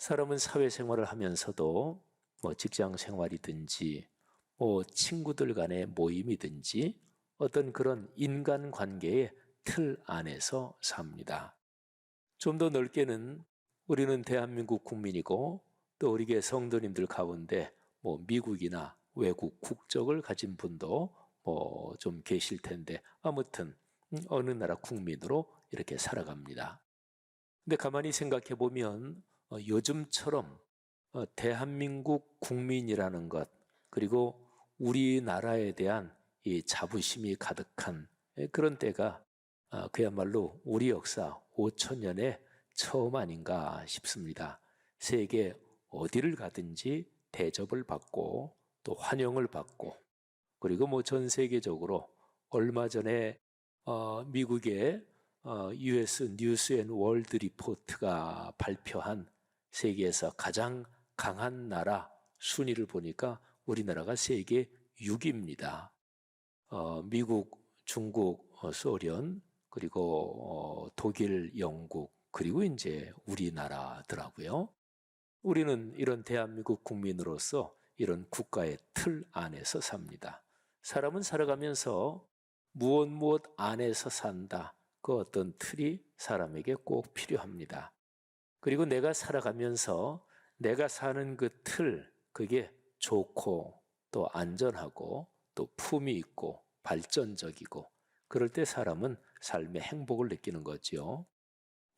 사람은 사회생활을 하면서도 직장 생활이든지 친구들 간의 모임이든지 어떤 그런 인간관계의 틀 안에서 삽니다. 좀 더 넓게는 우리는 대한민국 국민이고 또 우리의 성도님들 가운데 미국이나 외국 국적을 가진 분도 좀 계실 텐데 아무튼 어느 나라 국민으로 이렇게 살아갑니다. 근데 가만히 생각해 보면 요즘처럼 대한민국 국민이라는 것 그리고 우리나라에 대한 이 자부심이 가득한 그런 때가 그야말로 우리 역사 5천년에 처음 아닌가 싶습니다. 세계 어디를 가든지 대접을 받고 또 환영을 받고 그리고 전 세계적으로 얼마 전에 미국의 US 뉴스 앤 월드 리포트가 발표한 세계에서 가장 강한 나라 순위를 보니까 우리나라가 세계 6위입니다. 미국, 중국, 소련, 그리고 독일, 영국, 그리고 이제 우리나라더라고요. 우리는 이런 대한민국 국민으로서 이런 국가의 틀 안에서 삽니다. 사람은 살아가면서 무엇 안에서 산다. 그 어떤 틀이 사람에게 꼭 필요합니다. 그리고 내가 살아가면서 내가 사는 그 틀, 그게 좋고 또 안전하고 또 품위 있고 발전적이고 그럴 때 사람은 삶의 행복을 느끼는 거죠.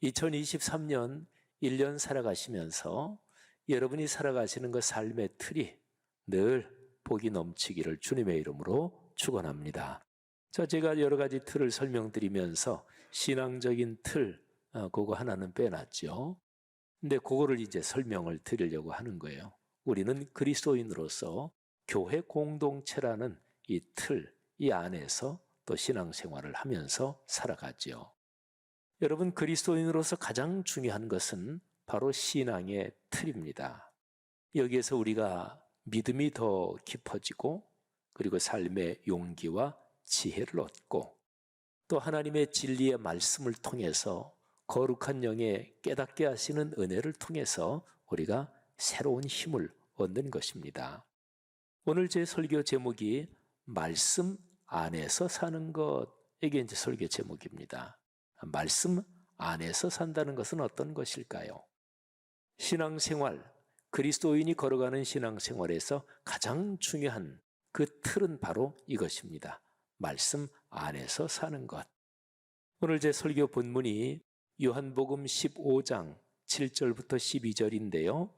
2023년 1년 살아가시면서 여러분이 살아가시는 그 삶의 틀이 늘 복이 넘치기를 주님의 이름으로 축원합니다. 자, 제가 여러 가지 틀을 설명드리면서 신앙적인 틀, 그거 하나는 빼놨죠. 근데 그거를 이제 설명을 드리려고 하는 거예요. 우리는 그리스도인으로서 교회 공동체라는 이 틀, 이 안에서 또 신앙생활을 하면서 살아가죠. 여러분, 그리스도인으로서 가장 중요한 것은 바로 신앙의 틀입니다. 여기에서 우리가 믿음이 더 깊어지고 그리고 삶의 용기와 지혜를 얻고 또 하나님의 진리의 말씀을 통해서 거룩한 영에 깨닫게 하시는 은혜를 통해서 우리가 새로운 힘을 얻는 것입니다. 오늘 제 설교 제목이 말씀 안에서 사는 것, 이게 이제 설교 제목입니다. 말씀 안에서 산다는 것은 어떤 것일까요? 신앙생활, 그리스도인이 걸어가는 신앙생활에서 가장 중요한 그 틀은 바로 이것입니다. 말씀 안에서 사는 것. 오늘 제 설교 본문이 요한복음 15장 7절부터 12절인데요.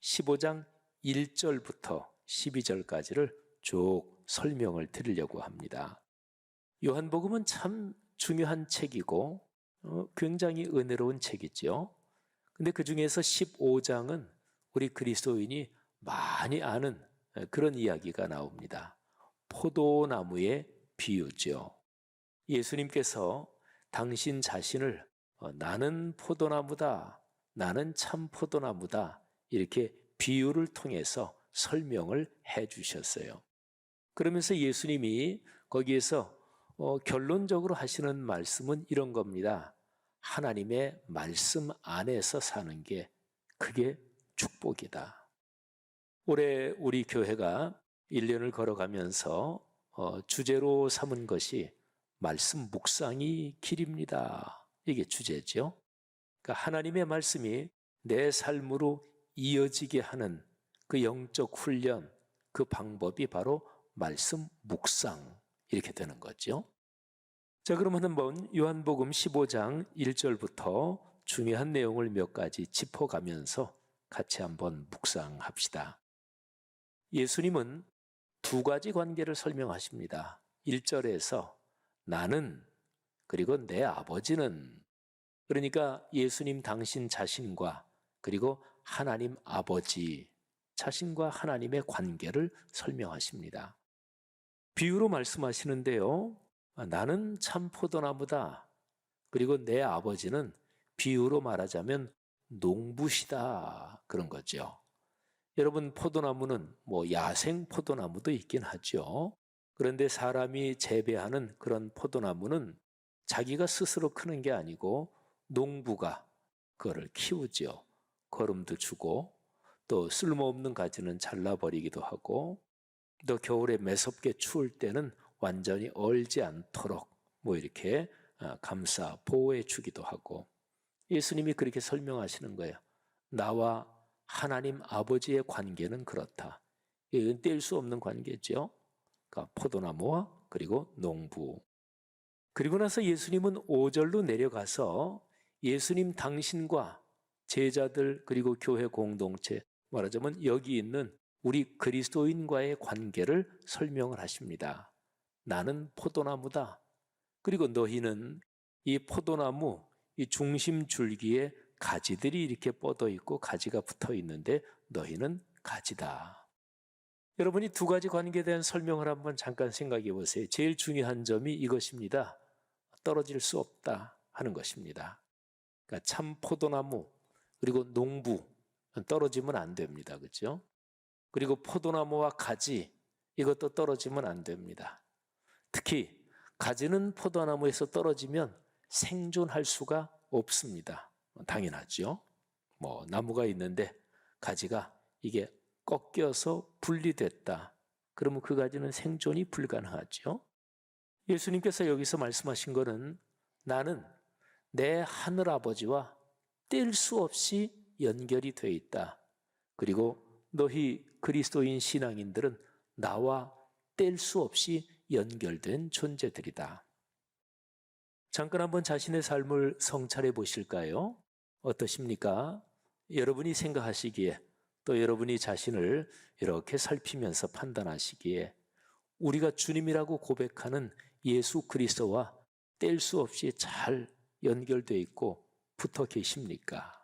15장 1절부터 12절까지를 쭉 설명을 드리려고 합니다. 요한복음은 참 중요한 책이고 굉장히 은혜로운 책이죠. 근데 그 중에서 15장은 우리 그리스도인이 많이 아는 그런 이야기가 나옵니다. 포도나무의 비유죠. 예수님께서 당신 자신을 나는 포도나무다, 나는 참 포도나무다 이렇게 비유를 통해서 설명을 해 주셨어요. 그러면서 예수님이 거기에서 결론적으로 하시는 말씀은 이런 겁니다. 하나님의 말씀 안에서 사는 게 그게 축복이다. 올해 우리 교회가 1년을 걸어가면서 주제로 삼은 것이 말씀 묵상이 길입니다. 이게 주제죠. 그러니까 하나님의 말씀이 내 삶으로 이어지게 하는 그 영적 훈련, 그 방법이 바로 말씀 묵상 이렇게 되는 거죠. 자, 그러면 한번 요한복음 15장 1절부터 중요한 내용을 몇 가지 짚어가면서 같이 한번 묵상합시다. 예수님은 두 가지 관계를 설명하십니다. 1절에서 나는 그리고 내 아버지는, 그러니까 예수님 당신 자신과 그리고 하나님 아버지 자신과 하나님의 관계를 설명하십니다. 비유로 말씀하시는데요. 나는 참 포도나무다. 그리고 내 아버지는 비유로 말하자면 농부시다. 그런 거죠. 여러분, 포도나무는 야생 포도나무도 있긴 하죠. 그런데 사람이 재배하는 그런 포도나무는 자기가 스스로 크는 게 아니고 농부가 그거를 키우죠. 거름도 주고 또 쓸모없는 가지는 잘라버리기도 하고 또 겨울에 매섭게 추울 때는 완전히 얼지 않도록 뭐 이렇게 감싸 보호해 주기도 하고 예수님이 그렇게 설명하시는 거예요. 나와 하나님 아버지의 관계는 그렇다. 이건 뗄 수 없는 관계죠. 그러니까 포도나무와 그리고 농부. 그리고 나서 예수님은 5절로 내려가서 예수님 당신과 제자들 그리고 교회 공동체 말하자면 여기 있는 우리 그리스도인과의 관계를 설명을 하십니다. 나는 포도나무다. 그리고 너희는 이 포도나무 이 중심 줄기에 가지들이 이렇게 뻗어 있고 가지가 붙어 있는데 너희는 가지다. 여러분이 두 가지 관계에 대한 설명을 한번 잠깐 생각해 보세요. 제일 중요한 점이 이것입니다. 떨어질 수 없다 하는 것입니다. 그러니까 참 포도나무 그리고 농부 떨어지면 안 됩니다. 그렇죠? 그리고 포도나무와 가지 이것도 떨어지면 안 됩니다. 특히 가지는 포도나무에서 떨어지면 생존할 수가 없습니다. 당연하죠. 뭐 나무가 있는데 가지가 이게 꺾여서 분리됐다. 그러면 그 가지는 생존이 불가능하죠. 예수님께서 여기서 말씀하신 것은 나는 내 하늘아버지와 뗄 수 없이 연결이 돼 있다. 그리고 너희 그리스도인 신앙인들은 나와 뗄 수 없이 연결된 존재들이다. 잠깐 한번 자신의 삶을 성찰해 보실까요? 어떠십니까? 여러분이 생각하시기에 또 여러분이 자신을 이렇게 살피면서 판단하시기에 우리가 주님이라고 고백하는 예수 그리스도와 뗄 수 없이 잘 연결되어 있고 붙어 계십니까?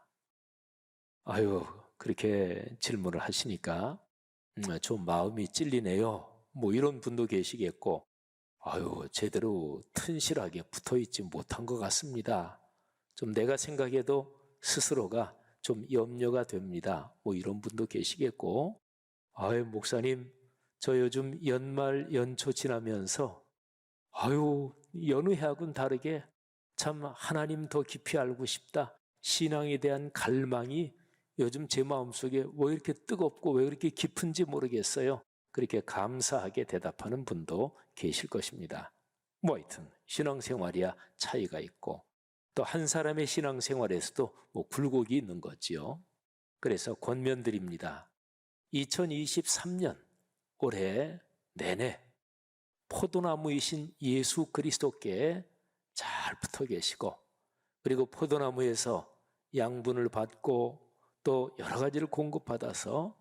아유, 그렇게 질문을 하시니까 좀 마음이 찔리네요. 뭐 이런 분도 계시겠고 아유, 제대로 튼실하게 붙어 있지 못한 것 같습니다. 좀 내가 생각해도 스스로가 좀 염려가 됩니다. 뭐 이런 분도 계시겠고 아유, 목사님 저 요즘 연말 연초 지나면서 아유, 여느 해하고는 다르게 참 하나님 더 깊이 알고 싶다. 신앙에 대한 갈망이 요즘 제 마음속에 왜 이렇게 뜨겁고 왜 이렇게 깊은지 모르겠어요. 그렇게 감사하게 대답하는 분도 계실 것입니다. 뭐 하여튼 신앙생활이야 차이가 있고 또 한 사람의 신앙생활에서도 뭐 굴곡이 있는 거지요. 그래서 권면드립니다. 2023년 올해 내내 포도나무이신 예수 그리스도께 잘 붙어 계시고 그리고 포도나무에서 양분을 받고 또 여러 가지를 공급받아서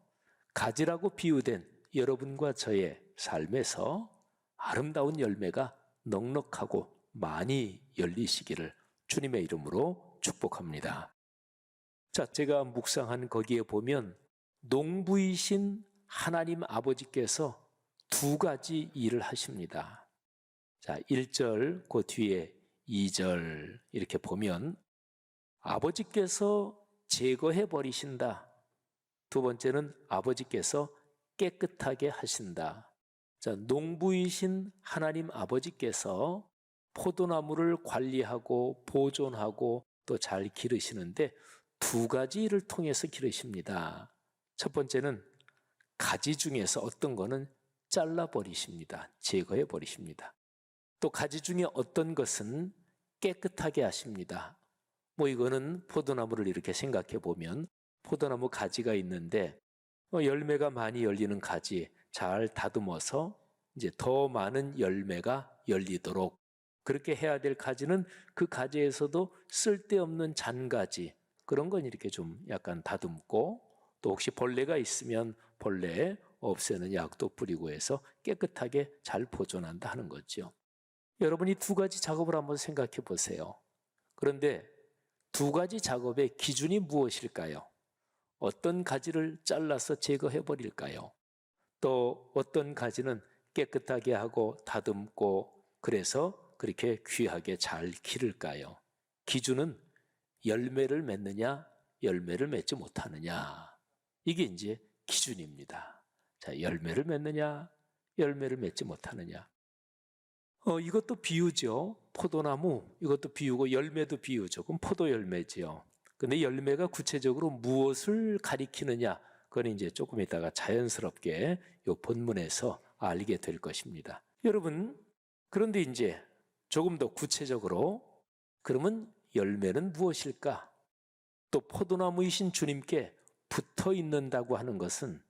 가지라고 비유된 여러분과 저의 삶에서 아름다운 열매가 넉넉하고 많이 열리시기를 주님의 이름으로 축복합니다. 자, 제가 묵상한 거기에 보면 농부이신 하나님 아버지께서 두 가지 일을 하십니다. 자, 1절 그 뒤에 2절 이렇게 보면 아버지께서 제거해 버리신다. 두 번째는 아버지께서 깨끗하게 하신다. 자, 농부이신 하나님 아버지께서 포도나무를 관리하고 보존하고 또 잘 기르시는데 두 가지 일을 통해서 기르십니다. 첫 번째는 가지 중에서 어떤 거는 잘라버리십니다. 제거해 버리십니다. 또 가지 중에 어떤 것은 깨끗하게 하십니다. 뭐 이거는 포도나무를 이렇게 생각해 보면 포도나무 가지가 있는데 열매가 많이 열리는 가지 잘 다듬어서 이제 더 많은 열매가 열리도록 그렇게 해야 될 가지는 그 가지에서도 쓸데없는 잔가지 그런 건 이렇게 좀 약간 다듬고 또 혹시 벌레가 있으면 벌레 없애는 약도 뿌리고 해서 깨끗하게 잘 보존한다 하는 거죠. 여러분이 두 가지 작업을 한번 생각해 보세요. 그런데 두 가지 작업의 기준이 무엇일까요? 어떤 가지를 잘라서 제거해 버릴까요? 또 어떤 가지는 깨끗하게 하고 다듬고 그래서 그렇게 귀하게 잘 기를까요? 기준은 열매를 맺느냐, 열매를 맺지 못하느냐. 이게 이제 기준입니다. 자, 열매를 맺느냐, 열매를 맺지 못하느냐. 이것도 비유죠. 포도나무, 이것도 비유고 열매도 비유죠. 그럼 포도 열매지요. 근데 열매가 구체적으로 무엇을 가리키느냐, 그건 이제 조금 있다가 자연스럽게 이 본문에서 알게 될 것입니다. 여러분, 그런데 이제 조금 더 구체적으로 그러면 열매는 무엇일까? 또 포도나무이신 주님께 붙어 있는다고 하는 것은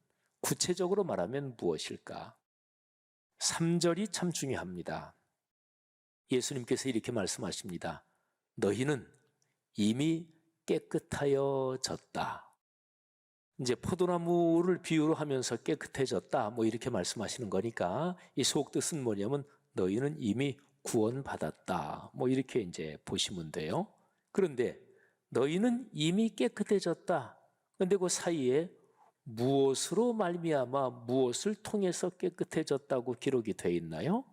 구체적으로 말하면 무엇일까? 3절이 참 중요합니다. 예수님께서 이렇게 말씀하십니다. 너희는 이미 깨끗하여졌다. 이제 포도나무를 비유로 하면서 깨끗해졌다, 뭐 이렇게 말씀하시는 거니까 이 속뜻은 뭐냐면 너희는 이미 구원받았다, 뭐 이렇게 이제 보시면 돼요. 그런데 너희는 이미 깨끗해졌다. 그런데 그 사이에 무엇으로 말미암아 무엇을 통해서 깨끗해졌다고 기록이 되어 있나요?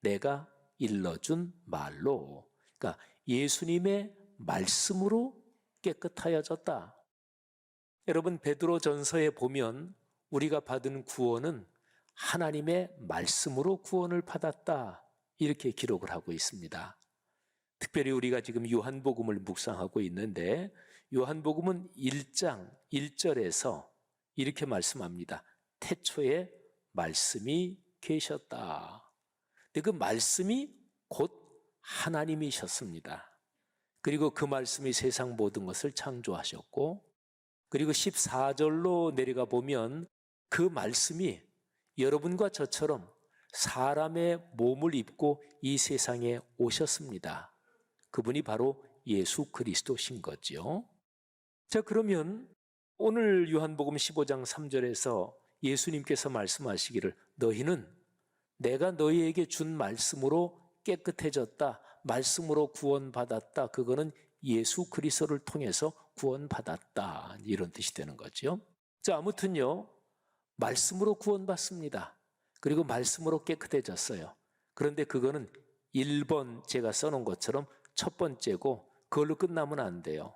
내가 일러준 말로, 그러니까 예수님의 말씀으로 깨끗하여졌다. 여러분, 베드로전서에 보면 우리가 받은 구원은 하나님의 말씀으로 구원을 받았다, 이렇게 기록을 하고 있습니다. 특별히 우리가 지금 요한복음을 묵상하고 있는데 요한복음은 1장 1절에서 이렇게 말씀합니다. 태초에 말씀이 계셨다. 근데 그 말씀이 곧 하나님이셨습니다. 그리고 그 말씀이 세상 모든 것을 창조하셨고, 그리고 14절로 내려가 보면 그 말씀이 여러분과 저처럼 사람의 몸을 입고 이 세상에 오셨습니다. 그분이 바로 예수 그리스도신 거죠. 자, 그러면 오늘 요한복음 15장 3절에서 예수님께서 말씀하시기를 너희는 내가 너희에게 준 말씀으로 깨끗해졌다, 말씀으로 구원받았다, 그거는 예수 그리스도를 통해서 구원받았다, 이런 뜻이 되는 거죠. 자, 아무튼요, 말씀으로 구원받습니다. 그리고 말씀으로 깨끗해졌어요. 그런데 그거는 1번 제가 써놓은 것처럼 첫 번째고 그걸로 끝나면 안 돼요.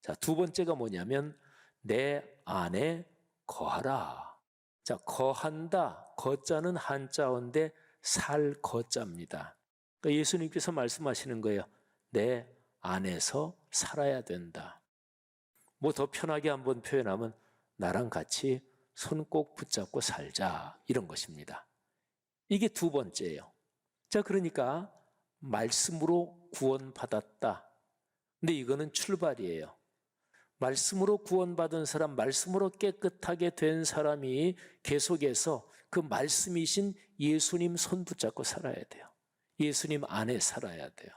자, 두 번째가 뭐냐면 내 안에 거하라. 자, 거한다, 거자는 한자어인데 살 거자입니다. 그러니까 예수님께서 말씀하시는 거예요. 내 안에서 살아야 된다. 뭐 더 편하게 한번 표현하면 나랑 같이 손 꼭 붙잡고 살자, 이런 것입니다. 이게 두 번째예요. 자, 그러니까 말씀으로 구원받았다. 근데 이거는 출발이에요. 말씀으로 구원받은 사람, 말씀으로 깨끗하게 된 사람이 계속해서 그 말씀이신 예수님 손 붙잡고 살아야 돼요. 예수님 안에 살아야 돼요.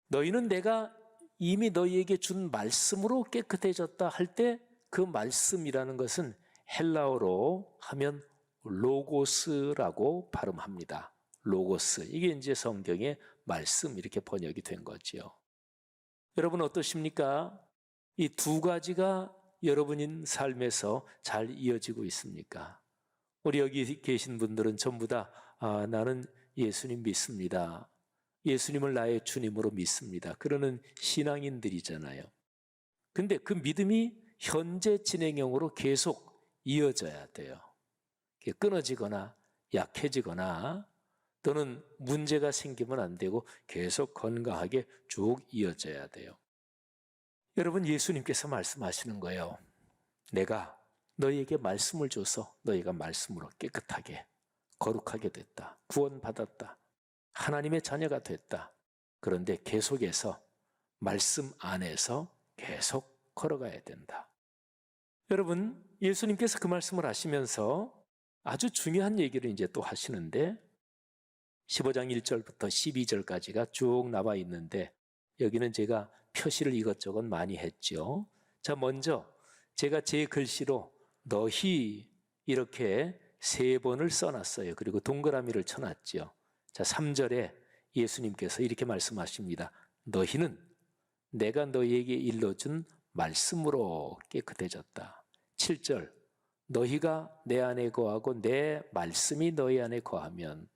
너희는 내가 이미 너희에게 준 말씀으로 깨끗해졌다 할 때 그 말씀이라는 것은 헬라어로 하면 로고스라고 발음합니다. 로고스. 이게 이제 성경의 말씀, 이렇게 번역이 된 거죠. 여러분 어떠십니까? 이 두 가지가 여러분인 삶에서 잘 이어지고 있습니까? 우리 여기 계신 분들은 전부 다 나는 예수님 믿습니다, 예수님을 나의 주님으로 믿습니다, 그러는 신앙인들이잖아요. 근데 그 믿음이 현재 진행형으로 계속 이어져야 돼요. 끊어지거나 약해지거나 또는 문제가 생기면 안 되고 계속 건강하게 쭉 이어져야 돼요. 여러분, 예수님께서 말씀하시는 거예요. 내가 너희에게 말씀을 줘서 너희가 말씀으로 깨끗하게 거룩하게 됐다, 구원받았다, 하나님의 자녀가 됐다. 그런데 계속해서 말씀 안에서 계속 걸어가야 된다. 여러분, 예수님께서 그 말씀을 하시면서 아주 중요한 얘기를 이제 또 하시는데 15장 1절부터 12절까지가 쭉 나와 있는데 여기는 제가 표시를 이것저것 많이 했죠. 자, 먼저 제가 제 글씨로 너희 이렇게 3번을 써놨어요. 그리고 동그라미를 쳐놨죠. 자, 3절에 예수님께서 이렇게 말씀하십니다. 너희는 내가 너희에게 일러준 말씀으로 깨끗해졌다. 7절, 너희가 내 안에 거하고 내 말씀이 너희 안에 거하면.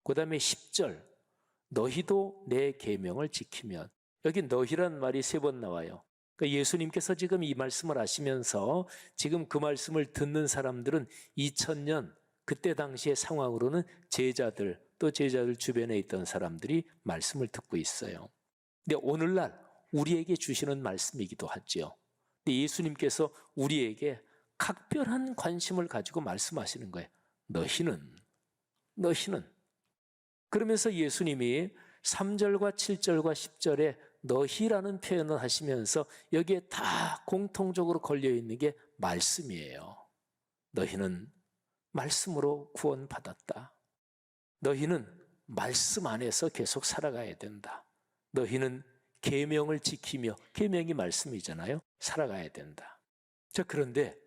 그 다음에 10절, 너희도 내 계명을 지키면. 여기 너희란 말이 3번 나와요. 그러니까 예수님께서 지금 이 말씀을 하시면서 지금 그 말씀을 듣는 사람들은 2000년 그때 당시의 상황으로는 제자들, 또 제자들 주변에 있던 사람들이 말씀을 듣고 있어요. 근데 오늘날 우리에게 주시는 말씀이기도 하지요. 근데 예수님께서 우리에게 각별한 관심을 가지고 말씀하시는 거예요. 너희는. 그러면서 예수님이 3절과 7절과 10절에 너희라는 표현을 하시면서 여기에 다 공통적으로 걸려있는 게 말씀이에요. 너희는 말씀으로 구원받았다. 너희는 말씀 안에서 계속 살아가야 된다. 너희는 계명을 지키며, 계명이 말씀이잖아요. 살아가야 된다. 자, 그런데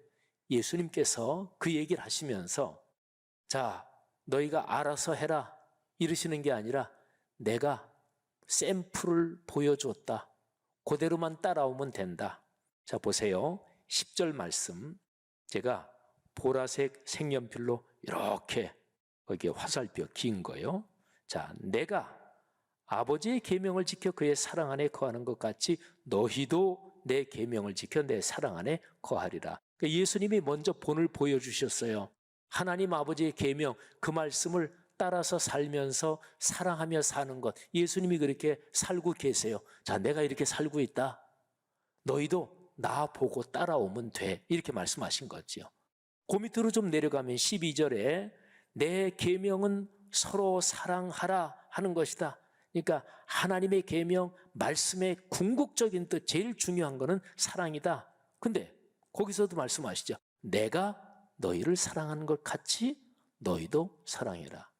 예수님께서 그 얘기를 하시면서 자, 너희가 알아서 해라 이러시는 게 아니라 내가 샘플을 보여줬다. 그대로만 따라오면 된다. 자, 보세요. 10절 말씀. 제가 보라색 색연필로 이렇게 거기에 화살표 긴 거요. 자, 내가 아버지의 계명을 지켜 그의 사랑 안에 거하는 것 같이 너희도 내 계명을 지켜 내 사랑 안에 거하리라. 그러니까 예수님이 먼저 본을 보여주셨어요. 하나님 아버지의 계명, 그 말씀을 따라서 살면서 사랑하며 사는 것. 예수님이 그렇게 살고 계세요. 자, 내가 이렇게 살고 있다. 너희도 나 보고 따라오면 돼. 이렇게 말씀하신 거죠. 그 밑으로 좀 내려가면 12절에 내 계명은 서로 사랑하라 하는 것이다. 그러니까 하나님의 계명, 말씀의 궁극적인 뜻, 제일 중요한 거는 사랑이다. 근데 거기서도 말씀하시죠. 내가 너희를 사랑하는 것 같이 너희도 사랑해라.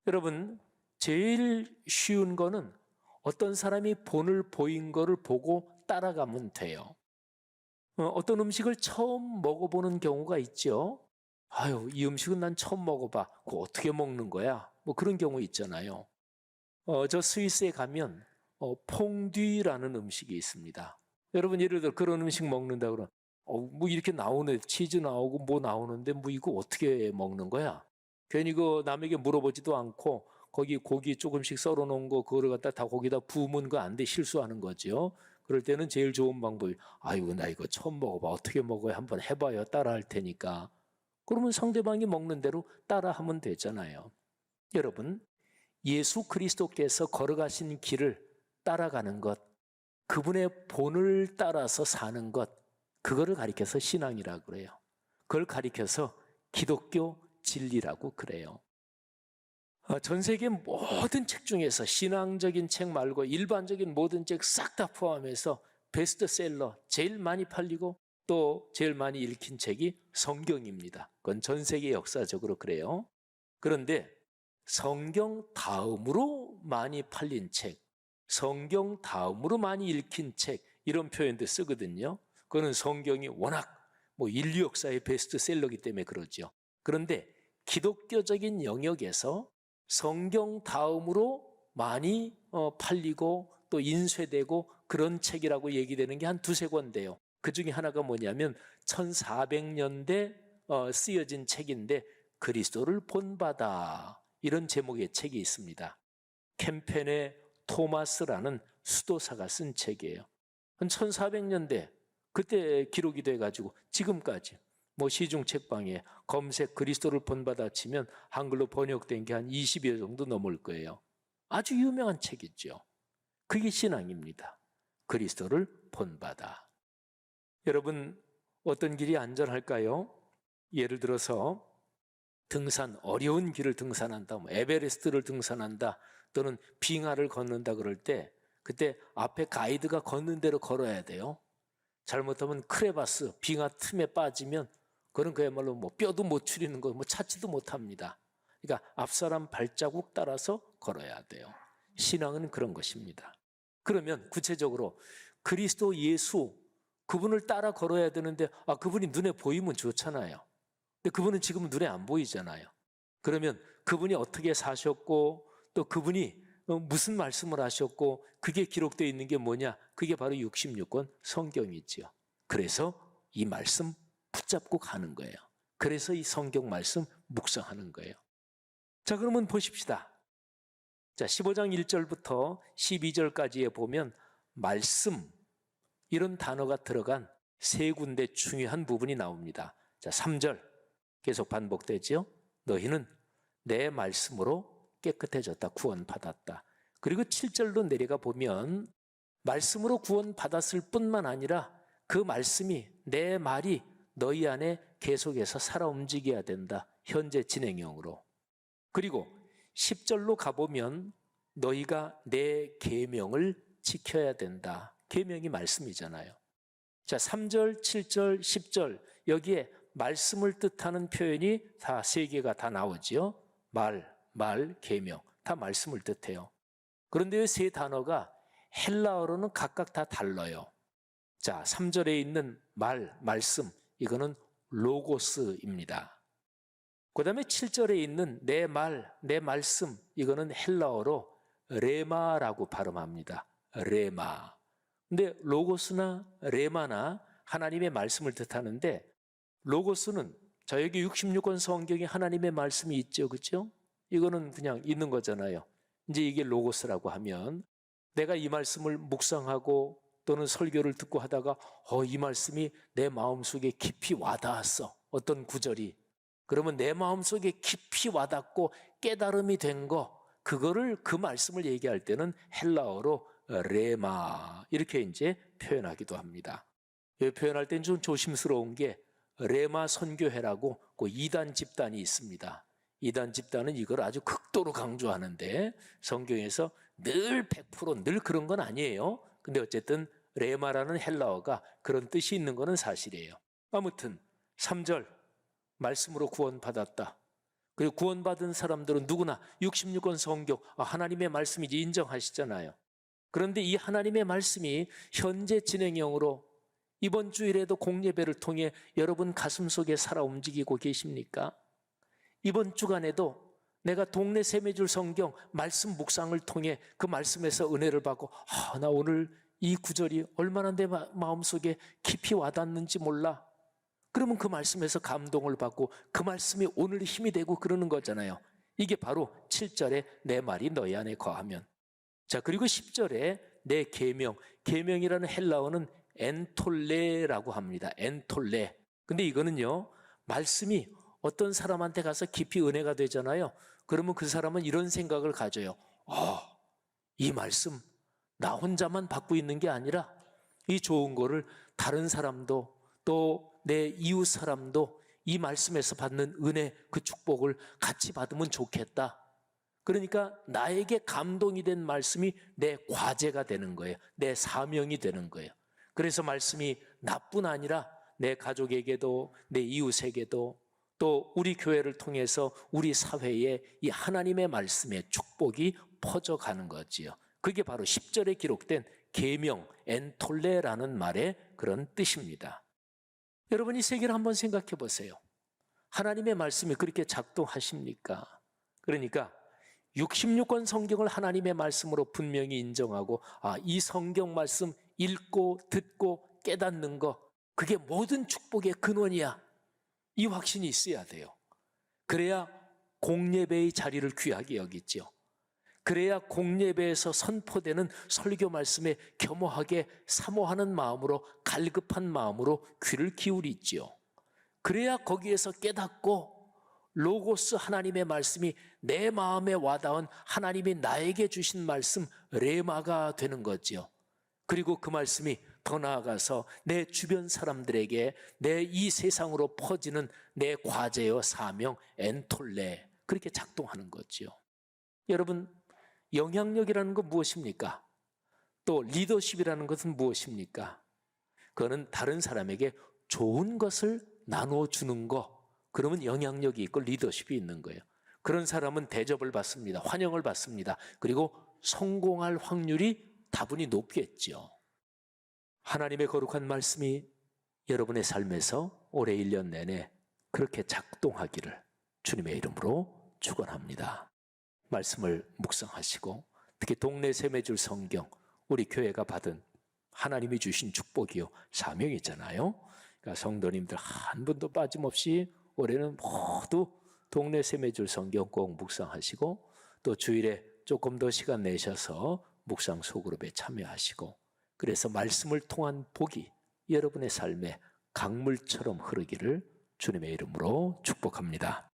여러분, 제일 쉬운 거는 어떤 사람이 본을 보인 거를 보고 따라가면 돼요. 어떤 음식을 처음 먹어보는 경우가 있죠. 아유, 이 음식은 난 처음 먹어봐. 그거 어떻게 먹는 거야? 뭐 그런 경우 있잖아요. 저 스위스에 가면 퐁듀라는 음식이 있습니다. 여러분, 예를 들어 그런 음식 먹는다 그러면 뭐 이렇게 나오네. 치즈 나오고 뭐 나오는데 뭐 이거 어떻게 먹는 거야? 괜히 그 남에게 물어보지도 않고 거기 고기 조금씩 썰어 놓은 거 그거를 갖다 다 거기다 부으면 그 안 돼. 실수하는 거죠. 그럴 때는 제일 좋은 방법이 아이고 나 이거 처음 먹어봐. 어떻게 먹어야 한번 해봐요. 따라 할 테니까. 그러면 상대방이 먹는 대로 따라하면 되잖아요. 여러분, 예수 그리스도께서 걸어가신 길을 따라가는 것, 그분의 본을 따라서 사는 것, 그거를 가리켜서 신앙이라고 그래요. 그걸 가리켜서 기독교 진리라고 그래요. 전 세계 모든 책 중에서 신앙적인 책 말고 일반적인 모든 책 싹 다 포함해서 베스트셀러 제일 많이 팔리고 또 제일 많이 읽힌 책이 성경입니다. 그건 전 세계 역사적으로 그래요. 그런데 성경 다음으로 많이 팔린 책, 성경 다음으로 많이 읽힌 책 이런 표현도 쓰거든요. 그거는 성경이 워낙 인류 역사의 베스트셀러이기 때문에 그러죠. 그런데 기독교적인 영역에서 성경 다음으로 많이 팔리고 또 인쇄되고 그런 책이라고 얘기되는 게 한 두세 권인데요. 그 중에 하나가 뭐냐면 1400년대 쓰여진 책인데 그리스도를 본받아 이런 제목의 책이 있습니다. 캠펜의 토마스라는 수도사가 쓴 책이에요. 한 1400년대 그때 기록이 돼가지고 지금까지 시중 책방에 검색 그리스도를 본받아 치면 한글로 번역된 게 한 20여 정도 넘을 거예요. 아주 유명한 책이죠. 그게 신앙입니다. 그리스도를 본받아. 여러분, 어떤 길이 안전할까요? 예를 들어서 등산, 어려운 길을 등산한다, 에베레스트를 등산한다, 또는 빙하를 걷는다 그럴 때 그때 앞에 가이드가 걷는 대로 걸어야 돼요. 잘못하면 크레바스, 빙하 틈에 빠지면 그건 그야말로 뼈도 못 추리는 거 찾지도 못합니다. 그러니까 앞사람 발자국 따라서 걸어야 돼요. 신앙은 그런 것입니다. 그러면 구체적으로 그리스도 예수, 그분을 따라 걸어야 되는데 그분이 눈에 보이면 좋잖아요. 근데 그분은 지금 눈에 안 보이잖아요. 그러면 그분이 어떻게 사셨고 또 그분이 무슨 말씀을 하셨고 그게 기록되어 있는 게 뭐냐? 그게 바로 66권 성경이죠. 그래서 이 말씀 붙잡고 가는 거예요. 그래서 이 성경 말씀 묵상하는 거예요. 자, 그러면 보십시다. 자, 15장 1절부터 12절까지에 보면 말씀 이런 단어가 들어간 세 군데 중요한 부분이 나옵니다. 자, 3절 계속 반복되죠. 너희는 내 말씀으로 깨끗해졌다, 구원받았다. 그리고 7절로 내려가 보면 말씀으로 구원받았을 뿐만 아니라 그 말씀이, 내 말이 너희 안에 계속해서 살아 움직여야 된다. 현재 진행형으로. 그리고 10절로 가보면 너희가 내 계명을 지켜야 된다. 계명이 말씀이잖아요. 자, 3절, 7절, 10절 여기에 말씀을 뜻하는 표현이 다 3개가 다 나오지요. 말, 계명 다 말씀을 뜻해요. 그런데 이 3 단어가 헬라어로는 각각 다 달라요. 자, 3절에 있는 말씀 이거는 로고스입니다. 그 다음에 7절에 있는 내 말씀 이거는 헬라어로 레마라고 발음합니다. 레마. 근데 로고스나 레마나 하나님의 말씀을 뜻하는데, 로고스는 자 여기 66권 성경에 하나님의 말씀이 있죠. 그렇죠? 이거는 그냥 있는 거잖아요. 이제 이게 로고스라고 하면 내가 이 말씀을 묵상하고 또는 설교를 듣고 하다가 이 말씀이 내 마음속에 깊이 와닿았어. 어떤 구절이. 그러면 내 마음속에 깊이 와닿고 깨달음이 된 거, 그거를 그 말씀을 얘기할 때는 헬라어로 레마 이렇게 이제 표현하기도 합니다. 표현할 때는 좀 조심스러운 게 레마 선교회라고 그 이단 집단이 있습니다. 이단 집단은 이걸 아주 극도로 강조하는데 성경에서 늘 100% 늘 그런 건 아니에요. 근데 어쨌든 레마라는 헬라어가 그런 뜻이 있는 것은 사실이에요. 아무튼 3절 말씀으로 구원받았다. 그리고 구원받은 사람들은 누구나 66권 성경 하나님의 말씀이지 인정하시잖아요. 그런데 이 하나님의 말씀이 현재 진행형으로 이번 주일에도 공예배를 통해 여러분 가슴 속에 살아 움직이고 계십니까? 이번 주간에도 내가 동네 세매줄 성경 말씀 묵상을 통해 그 말씀에서 은혜를 받고 나 오늘 이 구절이 얼마나 내 마음속에 깊이 와닿는지 몰라. 그러면 그 말씀에서 감동을 받고 그 말씀이 오늘 힘이 되고 그러는 거잖아요. 이게 바로 7절에 내 말이 너희 안에 거하면. 자, 그리고 10절에 내 계명, 계명이라는 헬라어는 엔톨레라고 합니다. 엔톨레. 근데 이거는요, 말씀이 어떤 사람한테 가서 깊이 은혜가 되잖아요. 그러면 그 사람은 이런 생각을 가져요. 이 말씀 나 혼자만 받고 있는 게 아니라 이 좋은 거를 다른 사람도 또 내 이웃 사람도 이 말씀에서 받는 은혜, 그 축복을 같이 받으면 좋겠다. 그러니까 나에게 감동이 된 말씀이 내 과제가 되는 거예요. 내 사명이 되는 거예요. 그래서 말씀이 나뿐 아니라 내 가족에게도 내 이웃에게도 또 우리 교회를 통해서 우리 사회에 이 하나님의 말씀의 축복이 퍼져가는 거지요. 그게 바로 10절에 기록된 계명, 엔톨레라는 말의 그런 뜻입니다. 여러분 이 세계를 한번 생각해 보세요. 하나님의 말씀이 그렇게 작동하십니까? 그러니까 66권 성경을 하나님의 말씀으로 분명히 인정하고 이 성경 말씀 읽고 듣고 깨닫는 거, 그게 모든 축복의 근원이야. 이 확신이 있어야 돼요. 그래야 공예배의 자리를 귀하게 여기죠. 그래야 공예배에서 선포되는 설교 말씀에 겸허하게 사모하는 마음으로, 갈급한 마음으로 귀를 기울이지요. 그래야 거기에서 깨닫고 로고스 하나님의 말씀이 내 마음에 와닿은 하나님이 나에게 주신 말씀 레마가 되는 거지요. 그리고 그 말씀이 더 나아가서 내 주변 사람들에게 내 이 세상으로 퍼지는 내 과제요 사명 엔톨레, 그렇게 작동하는 거지요. 여러분 영향력이라는 건 무엇입니까? 또 리더십이라는 것은 무엇입니까? 그거는 다른 사람에게 좋은 것을 나누어 주는 거, 그러면 영향력이 있고 리더십이 있는 거예요. 그런 사람은 대접을 받습니다. 환영을 받습니다. 그리고 성공할 확률이 다분히 높겠죠. 하나님의 거룩한 말씀이 여러분의 삶에서 올해 1년 내내 그렇게 작동하기를 주님의 이름으로 축원합니다. 말씀을 묵상하시고 특히 동네 세매줄 성경, 우리 교회가 받은 하나님이 주신 축복이요 사명이잖아요. 그러니까 성도님들 한 분도 빠짐없이 올해는 모두 동네 세매줄 성경 꼭 묵상하시고 또 주일에 조금 더 시간 내셔서 묵상 소그룹에 참여하시고, 그래서 말씀을 통한 복이 여러분의 삶에 강물처럼 흐르기를 주님의 이름으로 축복합니다.